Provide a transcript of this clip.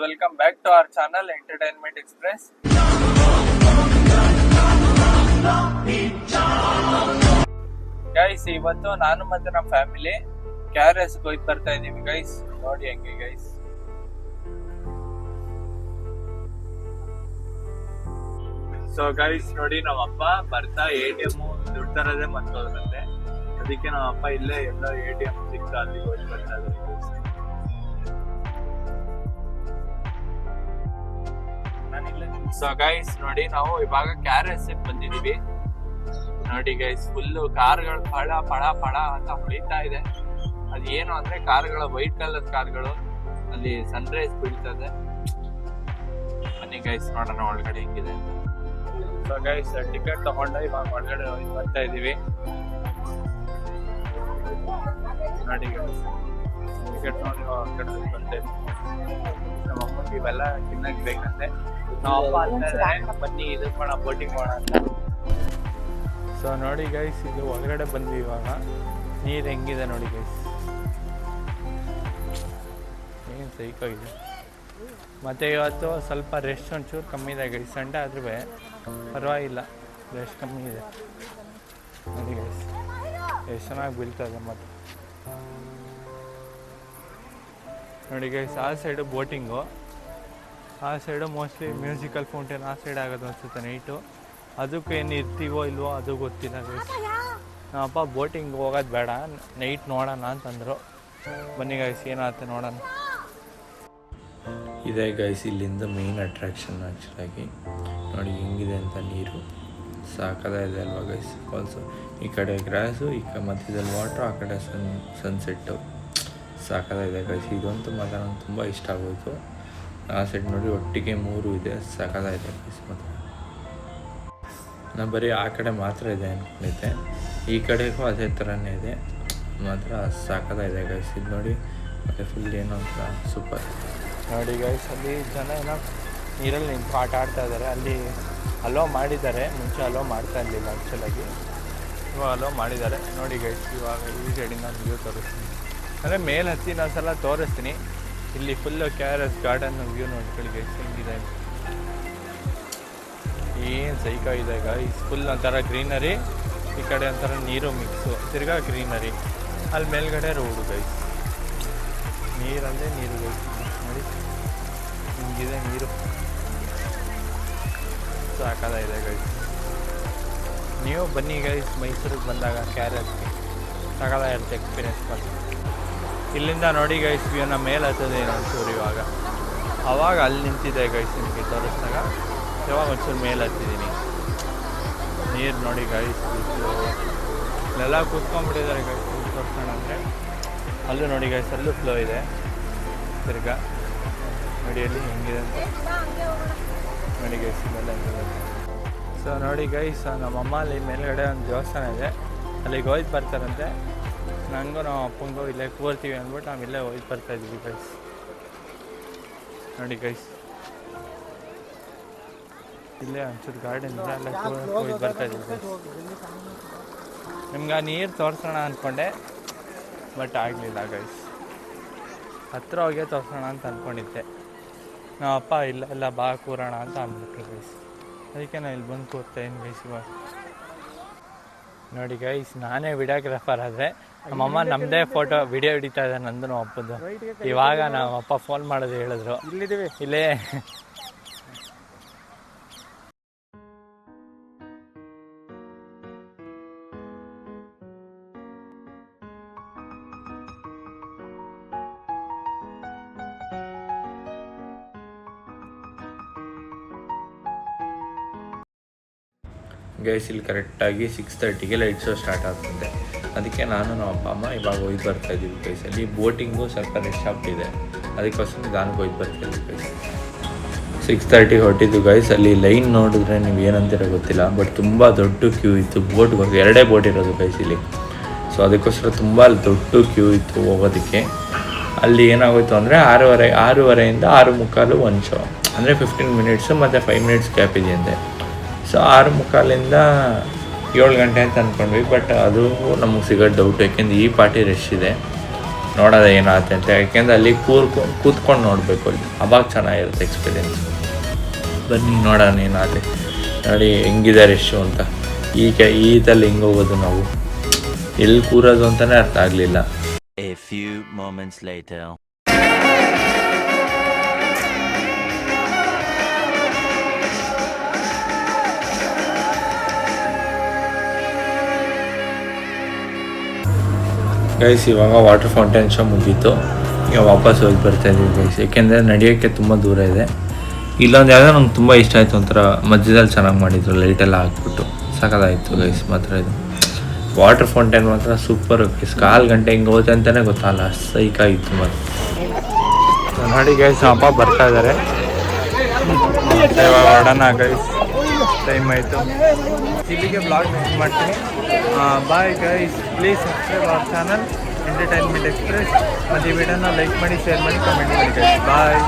Welcome back to our channel Entertainment Express. Guys ಇವತ್ತು ನಾನು ಮತ್ತೆ ನಮ್ಮ ಫ್ಯಾಮಿಲಿ KRS ಹೋಗಿ ಬರ್ತಾ ಇದೀವಿ ಗೈಸ್. ನೋಡಿ ಹೆಂಗೆ ಗೈಸ್. ಸೊ ಗೈಸ್ ನೋಡಿ ನಮ್ಮ ಅಪ್ಪ ಬರ್ತಾ ATM ದುಡ್ಡು ತರದೇ ಮರ್ತೋದ್ರಂತೆ. ಅದಕ್ಕೆ ನಮ್ಮ ಅಪ್ಪ ಇಲ್ಲೇ ಎಲ್ಲ ATM ಸಿಗ್ತಾ ಅಲ್ಲಿ ಹೋಗಿ ಬರ್ತಾ ಇದ್ದಾರೆ. ಸೊ ಗೈಸ್ ನೋಡಿ ನಾವು ಇವಾಗ KRS ಬಂದಿದೀವಿ. ನೋಡಿ ಗೈಸ್ ಫುಲ್ ಕಾರ್ಗಳು ಪಳ ಪಳ ಪಳ ಅಂತ ಹೊಳಿತಾ ಇದೆ. ಅದು ಏನು ಅಂದ್ರೆ ಕಾರ್ಗಳು ವೈಟ್ ಕಲರ್ ಕಾರ್ಗಳು, ಅಲ್ಲಿ ಸನ್ರೈಸ್ ಬೀಳ್ತದೆ. ಬನ್ನಿ ಗೈಸ್ ನೋಡೋಣ ಒಳಗಡೆ ಹೆಂಗಿದೆ. ಸೊ ಗೈಸ್ ಟಿಕೆಟ್ ತಗೊಂಡ ಇವಾಗ ಒಳಗಡೆ ಬರ್ತಾ ಇದೀವಿ. ನೋಡಿ ಗೈಸ್ ಟಿಕೆಟ್ ನೋಡಿ ಒಳಗಡೆ ಬರ್ತಾ ಇದೀವಿ. ನಮ್ಮ ಅಮ್ಮನಿಗೆ ಇವೆಲ್ಲ ತಿನ್ನಕ್ ಬೇಕಂತೆ. ನಾವಪ್ಪ ಅಂತ ಬನ್ನಿ ಇದು ಮಾಡ ಬೋಟಿಂಗ್ ಮಾಡ ಅಂತ. ಸೊ ನೋಡಿ ಗೈಸ್ ಇದು ಒಳಗಡೆ ಬಂದ್ವಿ ಇವಾಗ. ನೀರು ಹೆಂಗಿದೆ ನೋಡಿ ಗೈಸ್, ಏನು ಸೈಕಾಗಿದೆ. ಮತ್ತು ಇವತ್ತು ಸ್ವಲ್ಪ ರೆಸ್ಟ್ ಒಂಚೂರು ಕಮ್ಮಿ ಇದೆ ಗೈಸ್. ಸಂಡೆ ಆದ್ರೂ ಪರವಾಗಿಲ್ಲ, ರೆಸ್ಟ್ ಕಮ್ಮಿ ಇದೆ. ನೋಡಿ ಗೈಸ್ ಎಷ್ಟು ಚೆನ್ನಾಗಿ ಬೀಳ್ತದೆ. ಮತ್ತು ನೋಡಿ ಗೈಸ್ ಆ ಸೈಡು ಬೋಟಿಂಗು, ಆ ಸೈಡು ಮೋಸ್ಟ್ಲಿ ಮ್ಯೂಸಿಕಲ್ ಫೌಂಟೇನ್ ಆ ಸೈಡ್ ಆಗೋದು ಅನಿಸುತ್ತೆ ನೈಟು. ಅದಕ್ಕೆ ಏನು ಇರ್ತೀವೋ ಇಲ್ವೋ ಅದು ಗೊತ್ತಿಲ್ಲ ಗೈಸ್. ನಮ್ಮಪ್ಪ ಬೋಟಿಂಗ್ ಹೋಗೋದು ಬೇಡ, ನೈಟ್ ನೋಡೋಣ ಅಂತಂದರು. ಬನ್ನಿ ಗೈಸ್ ಏನಾಗುತ್ತೆ ನೋಡೋಣ. ಇದೆ ಗೈಸ್ ಇಲ್ಲಿಂದ ಮೇನ್ ಅಟ್ರಾಕ್ಷನ್ ಆ್ಯಕ್ಚುಲಾಗಿ. ನೋಡಿ ಹೆಂಗಿದೆ ಅಂತ ನೀರು ಸಾಕಾಗಿದೆ ಅಲ್ವಾ ಗೈಸ್. ಫಾಲ್ಸು ಈ ಕಡೆ ಗ್ರಾಸು, ಈ ಕಡೆ ಮಧ್ಯದಲ್ಲಿ ವಾಟ್ರು, ಆ ಕಡೆ ಸನ್ಸೆಟ್ಟು ಸಾಕಾಗಿದೆ ಗೈಸ್. ಇದಂತೂ ಮಾತ್ರ ನಂಗೆ ತುಂಬ ಇಷ್ಟ ಆಗೋಯಿತು. ಆ ಸೈಡ್ ನೋಡಿ ಒಟ್ಟಿಗೆ 3 ಇದೆ, ಸಾಕಾಗಿದೆ ಗೈಸ್. ಮತ್ತು ನಾನು ಬರೀ ಆ ಕಡೆ ಮಾತ್ರ ಇದೆ ಅಂದ್ಕೊಂಡಿದ್ದೆ, ಈ ಕಡೆಗೂ ಅದೇ ಥರನೇ ಇದೆ. ಮಾತ್ರ ಸಾಕಾಗಿದೆ ಗೈಸ್. ಇದು ನೋಡಿ ಮತ್ತು ಫುಲ್ ಏನೋ ಅಂತ ಸೂಪರ್. ನೋಡಿ ಗೈಸ್ ಅಲ್ಲಿ ಜನ ಏನೋ ನೀರಲ್ಲಿ ನಿಂತು ಆಟ ಆಡ್ತಾ ಇದ್ದಾರೆ. ಅಲ್ಲಿ ಅಲೋ ಮಾಡಿದ್ದಾರೆ, ಮುಂಚೆ ಅಲೋ ಮಾಡ್ತಾ ಇರಲಿಲ್ಲ ಆ್ಯಕ್ಚುಲಾಗಿ, ಇವಾಗ ಅಲೋ ಮಾಡಿದ್ದಾರೆ. ನೋಡಿ ಗೈಸ್ ಇವಾಗ ಈ ಸೈಡಿಂದ ವ್ಯೂ ತೋರಿಸ್ತೀನಿ, ಅಂದರೆ ಮೇಲೆ ಹತ್ತಿ ನಾನು ಸಲ ತೋರಿಸ್ತೀನಿ. ಇಲ್ಲಿ ಫುಲ್ಲು KRS ಗಾರ್ಡನ್ ವ್ಯೂ ನೋಡ್ಕೊಳ್ಳಿ ಗೈಸ್ ಹೆಂಗಿದೆ. ಏನು ಸೈಕಾಗಿದೆ ಗೈಸ್. ಫುಲ್ ಒಂಥರ ಗ್ರೀನರಿ, ಈ ಕಡೆ ಒಂಥರ ನೀರು ಮಿಕ್ಸು, ತಿರ್ಗಾ ಗ್ರೀನರಿ, ಅಲ್ಲಿ ಮೇಲ್ಗಡೆ ರೋಡು ಗೈಸ್. ನೀರಂದರೆ ನೀರು ಗೈಸ್. ನೋಡಿ ಹಿಂಗಿದೆ ನೀರು, ಸಾಕಾಗಿದೆ ಗೈಸ್. ನೀವು ಬನ್ನಿ ಗೈಸ್ ಮೈಸೂರಿಗೆ ಬಂದಾಗ KRSಗೆ, ಸಾಕಾಗಿರುತ್ತೆ ಎಕ್ಸ್ಪೀರಿಯನ್ಸ್ ಮಾಡಿ. ಇಲ್ಲಿಂದ ನೋಡಿ ಗೈಸ್ ವ್ಯೂನ ಮೇಲೆ ಹತ್ತೋದು ಏನು ಒಂಚೂರು ಇವಾಗ. ಅವಾಗ ಅಲ್ಲಿ ನಿಂತಿದೆ ಗೈಸ್ ನಿಮಗೆ ತೋರಿಸಿದಾಗ, ಇವಾಗ ಒಂಚೂರು ಮೇಲೆ ಹತ್ತಿದ್ದೀನಿ. ನೀರು ನೋಡಿ ಗೈಸ್, ಇಲ್ಲೆಲ್ಲ ಕೂತ್ಕೊಂಡ್ಬಿಟ್ಟಿದ್ದಾರೆ ಗೈಸ್. ತೋರಿಸೋಣ ಅಂದರೆ ಅಲ್ಲೂ ನೋಡಿ ಗೈಸ್, ಅಲ್ಲೂ ಫ್ಲೋ ಇದೆ ತಿರ್ಗಾ. ನೋಡಿ ಅಲ್ಲಿ ಹೆಂಗಿದೆ ಅಂತ ನೋಡಿ ಗೈಸ್, ಇಲ್ಲೆಲ್ಲ ಹೆಂಗಿದೆ. ಸೊ ನೋಡಿ ಗೈಸ್ ನಮ್ಮಮ್ಮ ಅಲ್ಲಿ ಮೇಲ್ಗಡೆ ಒಂದು ದೇವಸ್ಥಾನ ಇದೆ, ಅಲ್ಲಿಗೆ ಹೋಯ್ತು ಬರ್ತಾರಂತೆ. ನನಗೂ ನಾವು ಅಪ್ಪಂಗೂ ಇಲ್ಲೇ ಕೂರ್ತೀವಿ ಅಂದ್ಬಿಟ್ಟು ನಾವು ಇಲ್ಲೇ ಹೋಯ್ತು ಬರ್ತಾಯಿದ್ದೀವಿ ಗೈಸ್. ನೋಡಿ ಗೈಸ್ ಇಲ್ಲೇ ಒಂಚೂರು ಗಾರ್ಡನ್ ಇದೆ, ಅಲ್ಲೇ ಹೋಯ್ತು ಬರ್ತಾಯಿದ್ದೀವಿ ಗೈಸ್. ನಿಮ್ಗೆ ಆ ನೀರು ತೋರಿಸೋಣ ಅಂದ್ಕೊಂಡೆ, ಬಟ್ ಆಗಲಿಲ್ಲ ಗೈಸ್. ಹತ್ತಿರ ಹೋಗಿ ತೋರಿಸೋಣ ಅಂತ ಅಂದ್ಕೊಂಡಿದ್ದೆ. ನಮ್ಮ ಅಪ್ಪ ಇಲ್ಲ ಬಾ ಕೂರೋಣ ಅಂತ ಅಂದ್ಬಿಟ್ರು ಗೈಸ್. ಅದಕ್ಕೆ ನಾನು ಇಲ್ಲಿ ಬಂದು ಕೂರ್ತಾಯಿದ್ದೀನಿ ಗೈಸ್ ಇವಾಗ. ನೋಡಿ ಗೈಸ್ ನಾನೇ ವಿಡಿಯೋಗ್ರಾಫರ್ ಆದರೆ ನಮ್ಮಮ್ಮ ನಮ್ಮದೇ ಫೋಟೋ ವಿಡಿಯೋ ಹಿಡಿತಾ ಇದೆ, ನಂದು ನಮ್ಮ ಅಪ್ಪದ್ದು. ಇವಾಗ ನಮ್ಮ ಅಪ್ಪ ಫೋನ್ ಮಾಡೋದು ಹೇಳಿದ್ರು, ಇಲ್ಲಿದ್ದೀವಿ ಇಲ್ಲೇ. ಗೈಸ್ ಇಲ್ಲಿ ಕರೆಕ್ಟಾಗಿ 6:30ಗೆ ಲೈಟ್ ಶೋ ಸ್ಟಾರ್ಟ್ ಆಗ್ತದೆ. ಅದಕ್ಕೆ ನಾನು ನಮ್ಮ ಅಪ್ಪ ಅಮ್ಮ ಇವಾಗ ಹೋಯ್ತು ಬರ್ತಾಯಿದ್ದೀವಿ ಗೈಸ್. ಅಲ್ಲಿ ಬೋಟಿಂಗು ಸ್ವಲ್ಪ ರೆಸ್ಟ್ ಆಗ್ತಿದೆ, ಅದಕ್ಕೋಸ್ಕರ ನಿಧಾನಕ್ಕೆ ಹೋಯ್ತು ಬರ್ತಾಯಿದ್ದೀವಿ ಗೈಸ್. 6:30 ಹೊರಟಿದ್ದು ಗೈಸ್. ಅಲ್ಲಿ ಲೈನ್ ನೋಡಿದ್ರೆ ನೀವು ಏನಂತೀರ ಗೊತ್ತಿಲ್ಲ, ಬಟ್ ತುಂಬ ದೊಡ್ಡ ಕ್ಯೂ ಇತ್ತು ಬೋಟ್ಗೋಗಿ. 2 ಬೋಟ್ ಇರೋದು ಗೈಸ್ ಇಲ್ಲಿ. ಸೊ ಅದಕ್ಕೋಸ್ಕರ ತುಂಬ ದೊಡ್ಡ ಕ್ಯೂ ಇತ್ತು ಹೋಗೋದಕ್ಕೆ. ಅಲ್ಲಿ ಏನಾಗೋಯ್ತು ಅಂದರೆ 6:30ಇಂದ 6:45 1 ಶೋ, ಅಂದರೆ 15 ಮಿನಿಟ್ಸು ಮತ್ತು 5 ಮಿನಿಟ್ಸ್ ಗ್ಯಾಪ್ ಇದೆಯಂತೆ. ಸೊ 6:45ಇಂದ 7 ಗಂಟೆ ಅಂತ ಅಂದ್ಕೊಂಡ್ವಿ, ಬಟ್ ಅದು ನಮಗೆ ಸಿಗೋದು ಡೌಟ್, ಯಾಕೆಂದ್ರೆ ಈ ಪಾರ್ಟಿ ರಶ್ ಇದೆ. ನೋಡೋದು ಏನಾಗುತ್ತೆ ಅಂತ. ಯಾಕೆಂದರೆ ಅಲ್ಲಿ ಕೂತ್ಕೊಂಡು ನೋಡಬೇಕು, ಅಲ್ಲಿ ಅವಾಗ ಚೆನ್ನಾಗಿರುತ್ತೆ ಎಕ್ಸ್ಪೀರಿಯೆನ್ಸ್. ಬನ್ನಿ ನೋಡೋಣ ಏನಾಗಲಿ. ನೋಡಿ ಹೆಂಗಿದೆ ರಶ್ಶು ಅಂತ. ಈಗ ಈದಲ್ಲಿ ಹೆಂಗೆ ಹೋಗೋದು ನಾವು, ಎಲ್ಲಿ ಕೂರೋದು ಅಂತಲೇ ಅರ್ಥ ಆಗಲಿಲ್ಲ. A few moments later. Guys ಇವಾಗ ವಾಟರ್ ಫೌಂಟೇನ್ ಶೋ ಮುಗೀತು. ಈಗ ವಾಪಸ್ ಹೋಗಿ ಬರ್ತಾಯಿದ್ದೀವಿ ಗೈಸ್, ಏಕೆಂದರೆ ನಡೆಯೋಕ್ಕೆ ತುಂಬ ದೂರ ಇದೆ. ಇಲ್ಲೊಂದು ಯಾವುದೋ ನಂಗೆ ತುಂಬ ಇಷ್ಟ ಆಯಿತು, ಒಂಥರ ಮಧ್ಯದಲ್ಲಿ ಚೆನ್ನಾಗಿ ಮಾಡಿದ್ರು, ಲೈಟೆಲ್ಲ ಹಾಕ್ಬಿಟ್ಟು ಸಖತ್ತಾಯಿತು ಗೈಸ್. ಮಾತ್ರ ಇದು ವಾಟರ್ ಫೌಂಟೇನ್ ಮಾತ್ರ ಸೂಪರ್ ಗೈಸ್. 1/4 ಗಂಟೆ ಹಿಂಗೆ ಹೋಗುತ್ತೆ ಅಂತಲೇ ಗೊತ್ತಾಗಲ್ಲ, ಸೈಕಾಗಿತ್ತು ಮಾತ್ರ. ನೋಡಿ ಗೈಸ್ ಅಪ್ಪ ಬರ್ತಾ ಇದ್ದಾರೆ, ಇವಾಗ ಹೊರಡೋಣ ಗೈಸ್, ಟೈಮ್ ಆಯಿತು. ಇಲ್ಲಿಗೆ ಬ್ಲಾಗ್ ನೆಕ್ಸ್ಟ್ ಮಾಡ್ತೀನಿ. Bye guys, please subscribe our channel entertainment express. ಮತ್ತು ಈ ವಿಡಿಯೋನ ಲೈಕ್ ಮಾಡಿ, ಶೇರ್ ಮಾಡಿ, ಕಮೆಂಟ್ ಮಾಡಿ ಗೈಸ್. ಬಾಯ್.